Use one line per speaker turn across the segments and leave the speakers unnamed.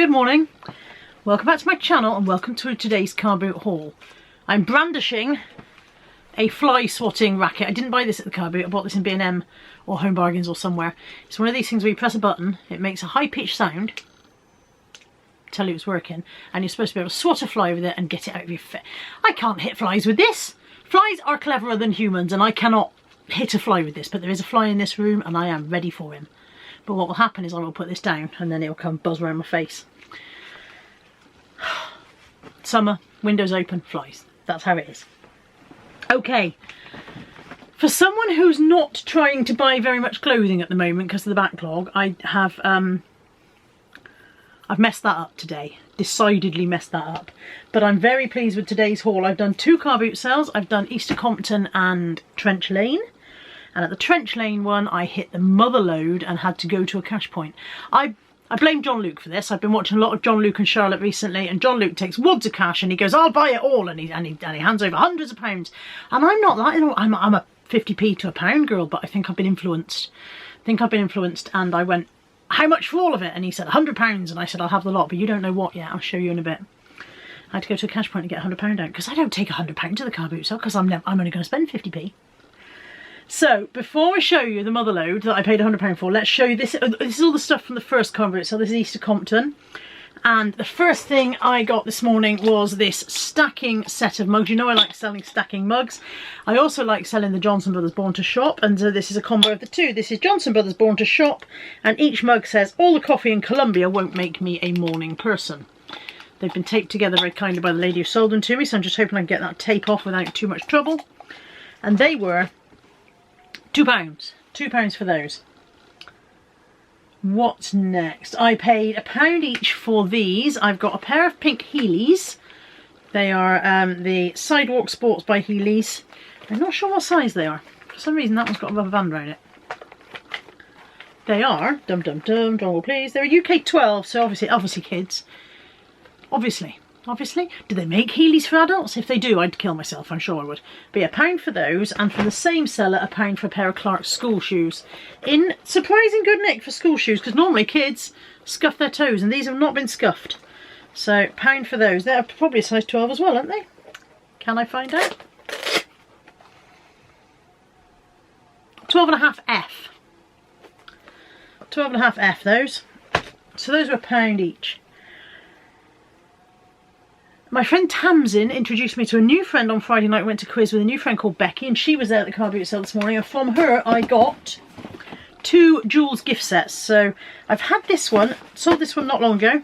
Good morning, welcome back to my channel and welcome to today's car boot haul. I'm brandishing a fly swatting racket. I didn't buy this at the car boot, I bought this in B&M or Home Bargains or somewhere. It's one of these things where you press a button, it makes a high-pitched sound, tell you it's working, and you're supposed to be able to swat a fly with it and get it out of your face. I can't hit flies with this. Flies are cleverer than humans and I cannot hit a fly with this, but there is a fly in this room and I am ready for him. But what will happen is I will put this down and then it will come buzz around my face. Summer, windows open, flies. That's how it is. Okay. For someone who's not trying to buy very much clothing at the moment because of the backlog, I've messed that up today. Decidedly messed that up. But I'm very pleased with today's haul. I've done 2 car boot sales. I've done Easter Compton and Trench Lane. And at the Trench Lane one, I hit the Motherlode and had to go to a cash point. I blame John Luke for this. I've been watching a lot of John Luke and Charlotte recently, and John Luke takes wads of cash and he goes, I'll buy it all, and he hands over hundreds of pounds. And I'm not that, you know, I'm a 50p to a pound girl, but I think I've been influenced. And I went, how much for all of it? And he said £100, and I said, I'll have the lot, but you don't know what yet. I'll show you in a bit. I had to go to a cash point and get £100 out because I don't take £100 to the car boot sale because I'm only going to spend 50p. So, before I show you the Motherlode that I paid £100 for, let's show you this. This is all the stuff from the first car boot. So this is Easter Compton. And the first thing I got this morning was this stacking set of mugs. You know I like selling stacking mugs. I also like selling the Johnson Brothers Born to Shop. And this is a combo of the two. This is Johnson Brothers Born to Shop. And each mug says, all the coffee in Colombia won't make me a morning person. They've been taped together very kindly by the lady who sold them to me. So I'm just hoping I can get that tape off without too much trouble. And they were £2. £2 for those. What's next? I paid £1 each for these. I've got a pair of pink Heelys. They are the Sidewalk Sports by Heelys. I'm not sure what size they are. For some reason that one's got a rubber band around it. They are, dum dum dum, drum roll please, they're a UK 12, so obviously kids. Obviously. Do they make Heelys for adults? If they do, I'd kill myself, I'm sure I would. But yeah, £1 for those, and from the same seller, £1 for a pair of Clark's school shoes. In surprising good nick for school shoes, because normally kids scuff their toes, and these have not been scuffed. So, £1 for those. They're probably a size 12 as well, aren't they? Can I find out? 12.5F. 12.5F, those. So those were £1 each. My friend Tamsin introduced me to a new friend on Friday night. Went to quiz with a new friend called Becky, and she was there at the car boot sale this morning, and from her I got 2 Jules gift sets. So I've had this one, sold this one not long ago.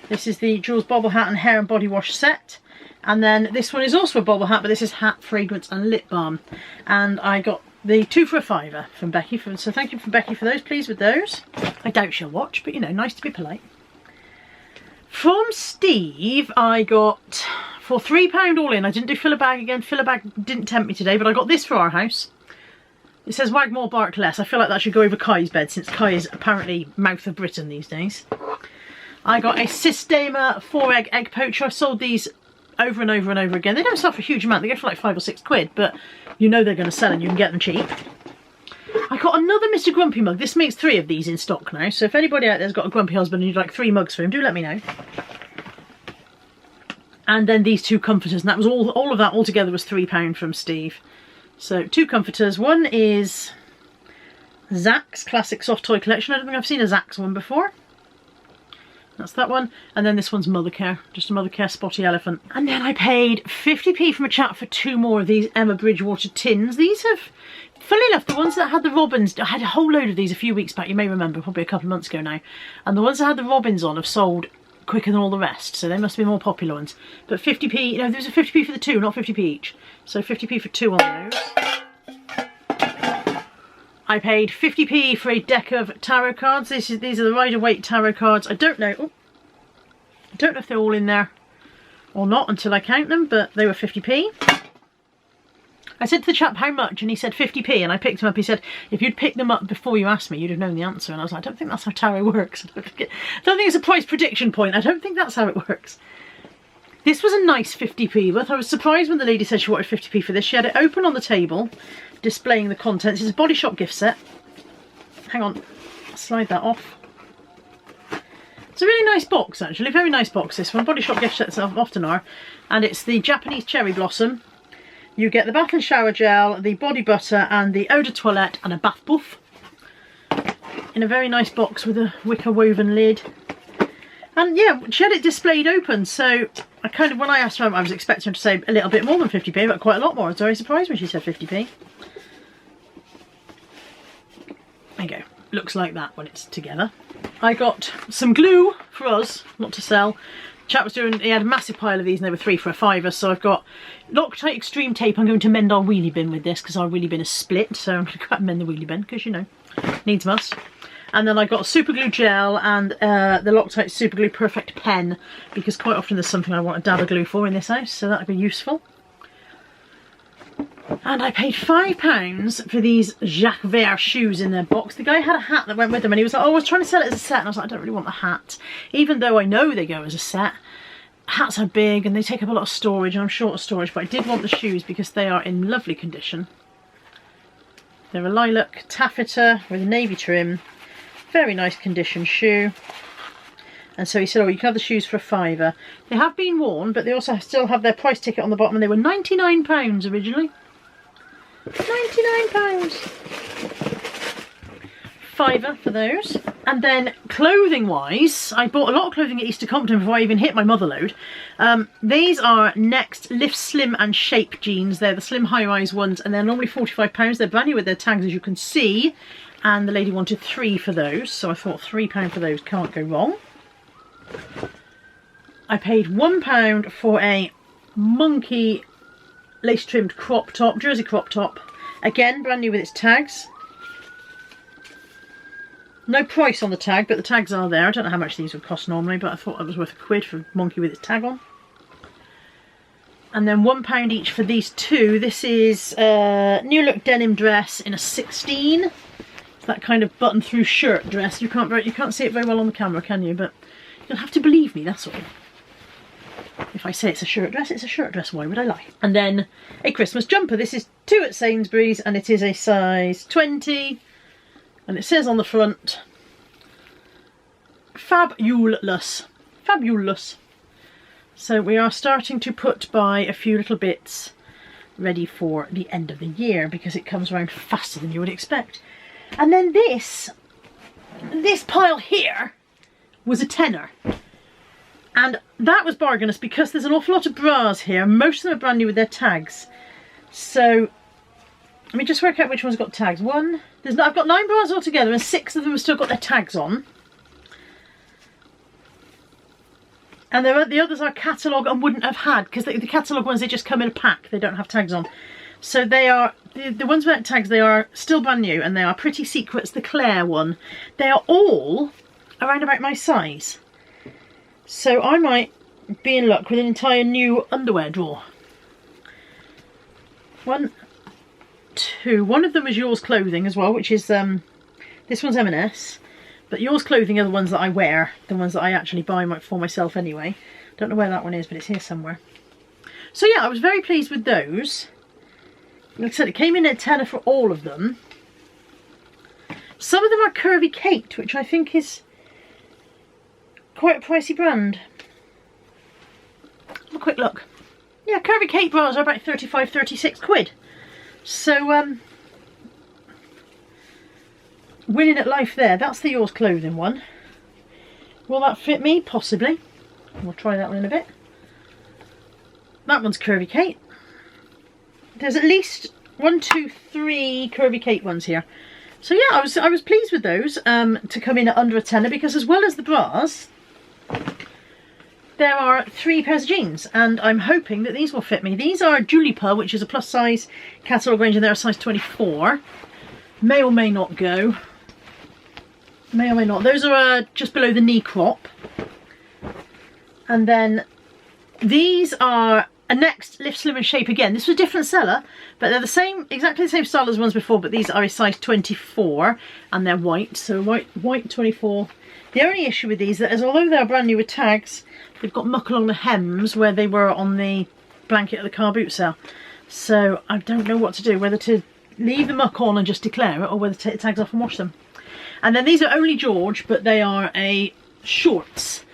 This is the Jules bobble hat and hair and body wash set, and then this one is also a bobble hat, but this is hat, fragrance and lip balm. And I got the 2 for £5 from Becky, so thank you for Becky for those. Pleased with those. I doubt she'll watch, but you know, nice to be polite. From Steve, I got, for £3 all in, I didn't do fill a bag again, fill a bag didn't tempt me today, but I got this for our house. It says wag more, bark less. I feel like that should go over Kai's bed, since Kai is apparently mouth of Britain these days. I got a Systema 4-egg egg poacher. I've sold these over and over and over again. They don't sell for a huge amount, they go for like 5 or 6 quid, but you know they're going to sell and you can get them cheap. I got another Mr. Grumpy mug. This makes 3 of these in stock now, so if anybody out there's got a grumpy husband and you'd like 3 mugs for him, do let me know. And then these 2 comforters, and that was all of that altogether was £3 from Steve. So 2 comforters. One is Zach's Classic Soft Toy Collection. I don't think I've seen a Zach's one before. That's that one. And then this one's Mothercare, just a Mothercare Spotty Elephant. And then I paid 50p from a chap for 2 more of these Emma Bridgewater tins. These have, funnily enough, the ones that had the robins, I had a whole load of these a few weeks back, you may remember, probably a couple of months ago now. And the ones that had the robins on have sold quicker than all the rest, so they must be more popular ones. But 50p, you know, there's a 50p for the 2, not 50p each. So 50p for 2 on those. I paid 50p for a deck of tarot cards. These are the Rider-Waite tarot cards. I don't know if they're all in there or not until I count them, but they were 50p. I said to the chap how much, and he said 50p, and I picked them up. He said, if you'd picked them up before you asked me, you'd have known the answer. And I was like, I don't think that's how tarot works. I don't think it's a price prediction point. I don't think that's how it works. This was a nice 50p worth. I was surprised when the lady said she wanted 50p for this. She had it open on the table, displaying the contents. It's a Body Shop gift set. Hang on, slide that off. a really nice box actually, very nice box this one. Body Shop gift sets often are. And it's the Japanese Cherry Blossom. You get the bath and shower gel, the body butter and the eau de toilette and a bath buff. In a very nice box with a wicker woven lid. And yeah, she had it displayed open, so I kind of, when I asked her, I was expecting her to say a little bit more than 50p, but quite a lot more. I was very surprised when she said 50p. There you go. Looks like that when it's together. I got some glue for us, not to sell. Chap was doing, he had a massive pile of these and they were 3 for a £5, so I've got Loctite Extreme Tape. I'm going to mend our wheelie bin with this because our wheelie bin is split, so I'm going to go out and mend the wheelie bin because, you know, needs must. And then I got super glue gel and the Loctite Super Glue Perfect pen, because quite often there's something I want a dab of glue for in this house, so that'd be useful. And I paid £5 for these Jacques Vert shoes in their box. The guy had a hat that went with them and he was like, oh, I was trying to sell it as a set. And I was like, I don't really want the hat. Even though I know they go as a set. Hats are big and they take up a lot of storage and I'm short of storage, but I did want the shoes because they are in lovely condition. They're a lilac taffeta with a navy trim. Very nice condition shoe. And so he said, oh, you can have the shoes for a £5. They have been worn, but they also still have their price ticket on the bottom and they were £99 originally. £99. £5 for those. And then clothing wise, I bought a lot of clothing at Easter Compton before I even hit my Motherlode. These are Next Lift Slim and Shape jeans. They're the slim high-rise ones and they're normally £45. They're brand new with their tags, as you can see. And the lady wanted 3 for those, so I thought £3 for those can't go wrong. I paid £1 for a monkey lace trimmed crop top, jersey crop top. Again, brand new with its tags. No price on the tag, but the tags are there. I don't know how much these would cost normally, but I thought it was worth £1 for a monkey with its tag on. And then £1 each for these two. This is a new look denim dress in a 16. It's that kind of button through shirt dress. You can't see it very well on the camera, can you? But you'll have to believe me, that's all. If I say it's a shirt dress, it's a shirt dress. Why would I lie? And then a Christmas jumper. This is 2 at Sainsbury's and it is a size 20. And it says on the front, fabulous. Fabulous. So we are starting to put by a few little bits ready for the end of the year because it comes around faster than you would expect. And then this pile here was a tenner. And that was bargainous because there's an awful lot of bras here. Most of them are brand new with their tags. So let me just work out which one's got tags. I've got 9 bras altogether and 6 of them have still got their tags on. And the others are catalogue and wouldn't have had, because the catalogue ones, they just come in a pack. They don't have tags on. So they are, the ones without tags, they are still brand new and they are Pretty Secrets, the Claire one. They are all around about my size. So I might be in luck with an entire new underwear drawer. 1, 2. One of them is Yours Clothing as well, which is, this one's M&S. But Yours Clothing are the ones that I wear, the ones that I actually buy for myself anyway. Don't know where that one is, but it's here somewhere. So yeah, I was very pleased with those. Like I said, it came in at tenner for all of them. Some of them are Curvy Kate, which I think is quite a pricey brand. Have a quick look. Yeah, Curvy Kate bras are about 35, 36 quid. So, winning at life there. That's the Yours Clothing one. Will that fit me? Possibly. We'll try that one in a bit. That one's Curvy Kate. There's at least 1, 2, 3 Curvy Kate ones here. So yeah, I was pleased with those to come in at under a tenner, because as well as the bras, there are 3 pairs of jeans, and I'm hoping that these will fit me. These are Julipa, which is a plus size catalogue range, and they're a size 24. May or may not go. May or may not. Those are just below the knee crop. And then these are a Next Lift Slim and Shape again. This was a different seller, but they're the same, exactly the same style as the ones before, but these are a size 24 and they're white, so white 24. The only issue with these is although they're brand new with tags, they've got muck along the hems where they were on the blanket of the car boot sale. So I don't know what to do, whether to leave the muck on and just declare it, or whether to take the tags off and wash them. And then these are only George, but they are a shorts.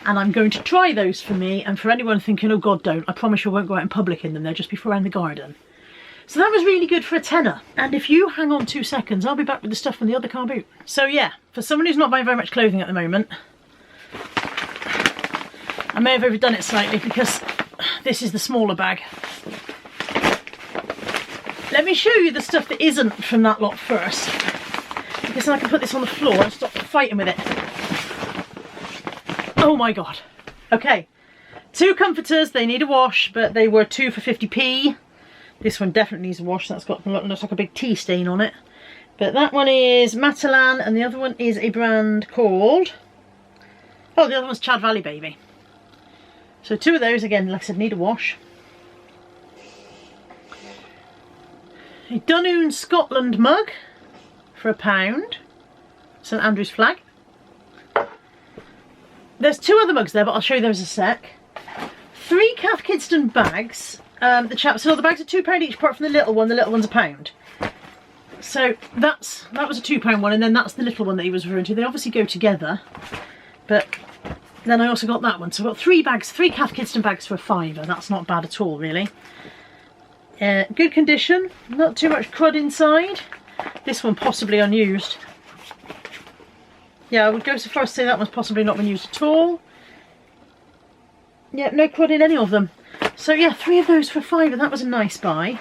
And I'm going to try those for me, and for anyone thinking, oh God, don't. I promise you I won't go out in public in them. They'll just be for around the garden. So that was really good for a tenner. And if you hang on 2 seconds, I'll be back with the stuff from the other car boot. So yeah, for someone who's not buying very much clothing at the moment, I may have overdone it slightly because this is the smaller bag. Let me show you the stuff that isn't from that lot first, because then I can put this on the floor and stop fighting with it. Oh my God. Okay, 2 comforters, they need a wash, but they were 2 for 50p. This one definitely needs a wash, that's got, looks like a big tea stain on it. But that one is Matalan, and the other one is a brand called, oh, the other one's Chad Valley Baby. So 2 of those, again, like I said, need a wash. A Dunoon Scotland mug for £1. St Andrew's flag. There's 2 other mugs there, but I'll show you those in a sec. 3 Cath Kidston bags. The chap said, oh, the bags are £2 each apart from the little one. The little one's £1. So that was a £2 one, and then that's the little one that he was referring to. They obviously go together. But then I also got that one. So I've got 3 bags, 3 Cath Kidston bags for £5. That's not bad at all, really. Good condition, not too much crud inside. This one possibly unused. Yeah, I would go so far as to say that one's possibly not been used at all. Yeah, no crud in any of them. So yeah, 3 of those for £5, and that was a nice buy.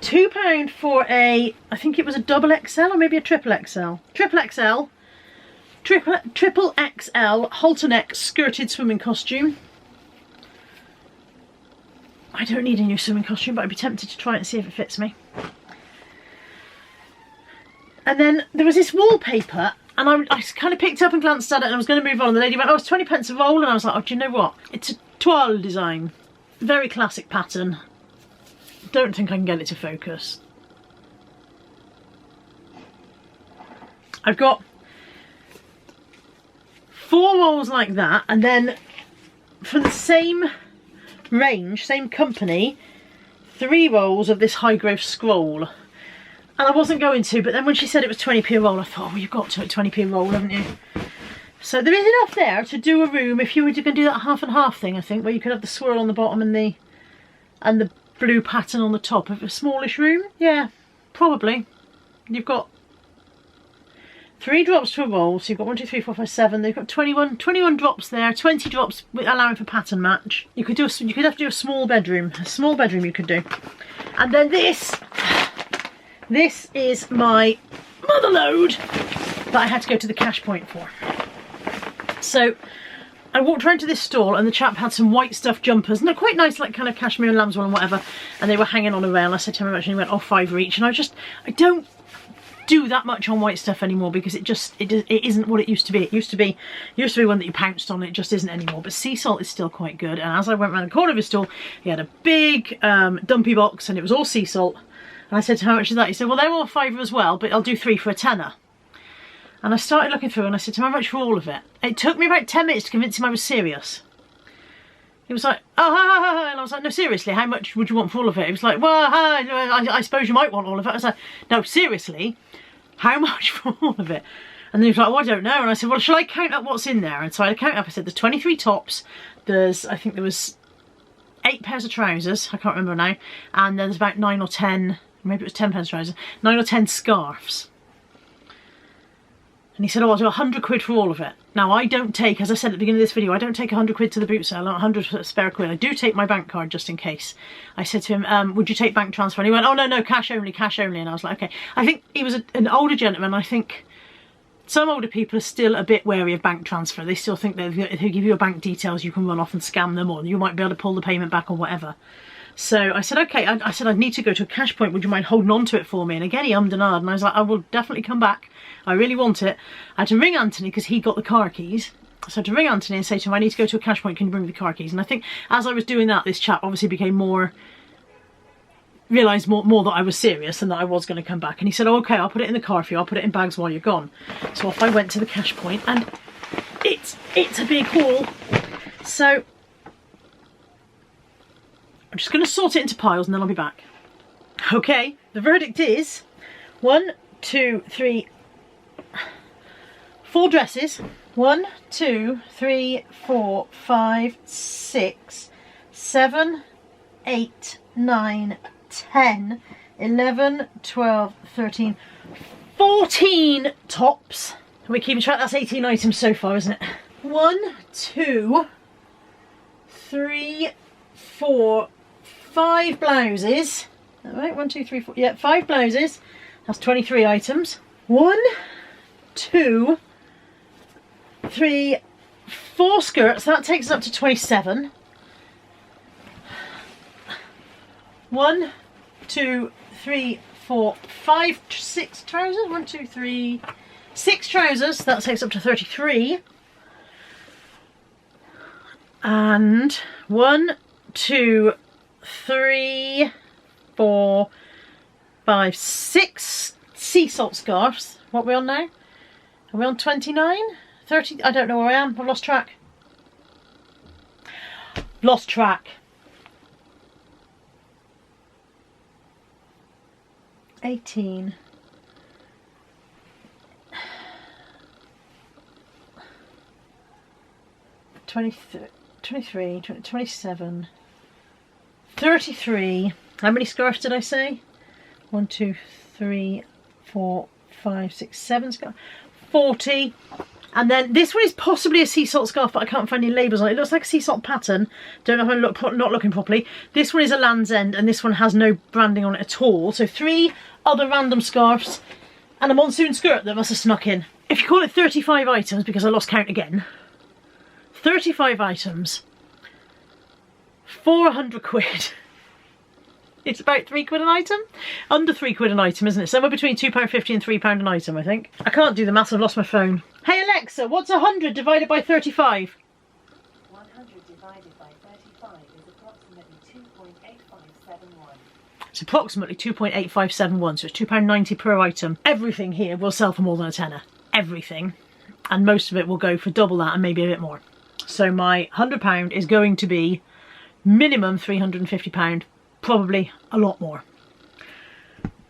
£2 for a, I think it was a double XL or maybe a triple XL. Triple XL halter neck skirted swimming costume. I don't need a new swimming costume, but I'd be tempted to try it and see if it fits me. And then there was this wallpaper, and I kind of picked up and glanced at it, and I was going to move on, and the lady went, oh, it's 20p a roll, and I was like, oh, do you know what? It's a toile design. Very classic pattern. Don't think I can get it to focus. I've got 4 rolls like that, and then from the same range, same company, 3 rolls of this high growth scroll. And I wasn't going to, but then when she said it was 20p a roll, I thought, well, you've got to at 20p a roll, haven't you? So there is enough there to do a room if you were going to do that half and half thing, I think, where you could have the swirl on the bottom and the blue pattern on the top of a smallish room. Yeah, probably. You've got 3 drops to a roll, so you've got 1, 2, 3, 4, 5, 7. They've got 21 drops there, 20 drops allowing for pattern match. You could have to do a small bedroom. A small bedroom you could do. And then this is my Motherlode that I had to go to the cash point for. So I walked around to this stall, and the chap had some white stuff jumpers, and they're quite nice, like kind of cashmere and lambswool and whatever, and they were hanging on a rail. I said to him how much, and he went, oh, £5 each. And I don't do that much on white stuff anymore, because it isn't what it used to be. It used to be one that you pounced on. It just isn't anymore. But sea salt is still quite good. And as I went around the corner of his stall, he had a big dumpy box, and it was all sea salt. And I said to him, how much is that? He said, well, they're all £5 as well, but I'll do 3 for a tenner. And I started looking through, and I said to him, how much for all of it? It took me about 10 minutes to convince him I was serious. He was like, oh, ha, ha, ha. And I was like, no, seriously, how much would you want for all of it? He was like, well, I suppose you might want all of it. I was like, no, seriously, how much for all of it? And then he was like, oh, I don't know. And I said, well, shall I count up what's in there? And so I counted up. I said, there's 23 tops. I think there was 8 pairs of trousers. I can't remember now. And then there's about 9 or 10, maybe it was 10 pairs of trousers, 9 or 10 scarves. And he said, oh, I'll do £100 for all of it. Now, I don't take, as I said at the beginning of this video, I don't take £100 to the boot sale, not 100 spare quid. I do take my bank card just in case. I said to him, would you take bank transfer? And he went, oh, no, cash only, cash only. And I was like, okay. I think he was an older gentleman. I think some older people are still a bit wary of bank transfer. They still think that if they give you your bank details, you can run off and scam them, or you might be able to pull the payment back or whatever. So I said, okay, I said, I'd need to go to a cash point. Would you mind holding on to it for me? And again, he ummed and ahed, and I was like, I will definitely come back. I really want it. I had to ring Anthony because he got the car keys. So I had to ring Anthony and say to him, I need to go to a cash point. Can you bring me the car keys? And I think as I was doing that, this chap obviously became realised more that I was serious and that I was going to come back. And he said, oh, okay, I'll put it in the car for you. I'll put it in bags while you're gone. So off I went to the cash point, and it's a big haul. So I'm just going to sort it into piles, and then I'll be back. Okay, the verdict is 1, 2, 3, 4 dresses. 1, 2, 3, 4, 5, 6, 7, 8, 9, 10, 11, 12, 13, 14 tops. We're keeping track, that's 18 items so far, isn't it? 1, 2, 3, 4, 5 blouses. Alright, 1, 2, 3, 4, yeah, 5 blouses. That's 23 items. 1, 2, 3, 4 skirts, that takes us up to 27. 1, 2, 3, 4, 5, 6 trousers. 1, 2, 3, 6 trousers, that takes up to 33. And 1, 2, 3, 4, 5, 6 sea salt scarves. What are we on now? Are we on 29? 30? I don't know where I am. I've lost track. Lost track. 18. 23, 27, 33. How many scarves did I say? 1, 2, 3, 4, 5, 6, 7 scarves. 40. And then this one is possibly a sea salt scarf, but I can't find any labels on it. It looks like a sea salt pattern. Don't know if I'm not looking properly. This one is a Land's End, and this one has no branding on it at all. So 3 other random scarves and a monsoon skirt that must have snuck in. If you call it 35 items, because I lost count again, 35 items, 400 quid. It's about £3 an item? Under £3 an item, isn't it? Somewhere between £2.50 and £3 an item, I think. I can't do the maths, I've lost my phone. Hey Alexa, what's 100 divided by 35?
100 divided by 35 is approximately 2.8571.
It's approximately 2.8571, so it's £2.90 per item. Everything here will sell for more than a tenner. Everything. And most of it will go for double that and maybe a bit more. So my £100 is going to be minimum £350, probably a lot more.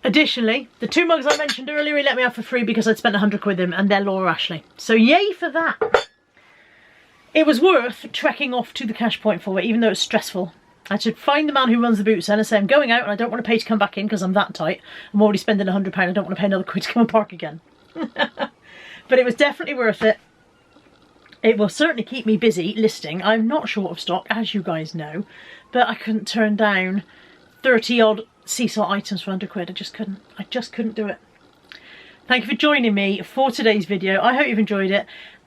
Additionally, the 2 mugs I mentioned earlier he let me have for free because I'd spent 100 quid with him, and they're Laura Ashley. So yay for that. It was worth trekking off to the cash point for it, even though it's stressful. I should find the man who runs the boot sale and say I'm going out and I don't want to pay to come back in because I'm that tight. I'm already spending £100, I don't want to pay another quid to come and park again. But it was definitely worth it. It will certainly keep me busy listing. I'm not short of stock, as you guys know, but I couldn't turn down 30 odd sea salt items for 100 quid. I just couldn't do it. Thank you for joining me for today's video. I hope you've enjoyed it.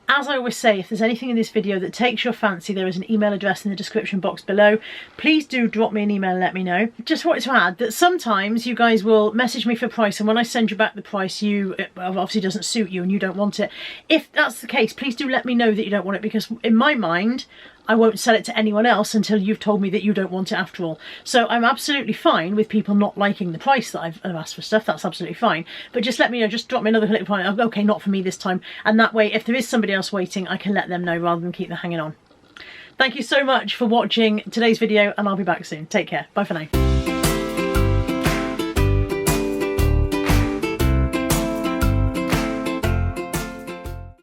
As I always say, if there's anything in this video that takes your fancy, there is an email address in the description box below. Please do drop me an email and let me know. Just wanted to add that sometimes you guys will message me for price, and when I send you back the price, it obviously doesn't suit you and you don't want it. If that's the case, please do let me know that you don't want it, because in my mind, I won't sell it to anyone else until you've told me that you don't want it after all. So I'm absolutely fine with people not liking the price that I've asked for stuff. That's absolutely fine. But just let me know, just drop me another little point. Okay, not for me this time. And that way, if there is somebody else waiting, I can let them know rather than keep them hanging on. Thank you so much for watching today's video, and I'll be back soon. Take care. Bye for now.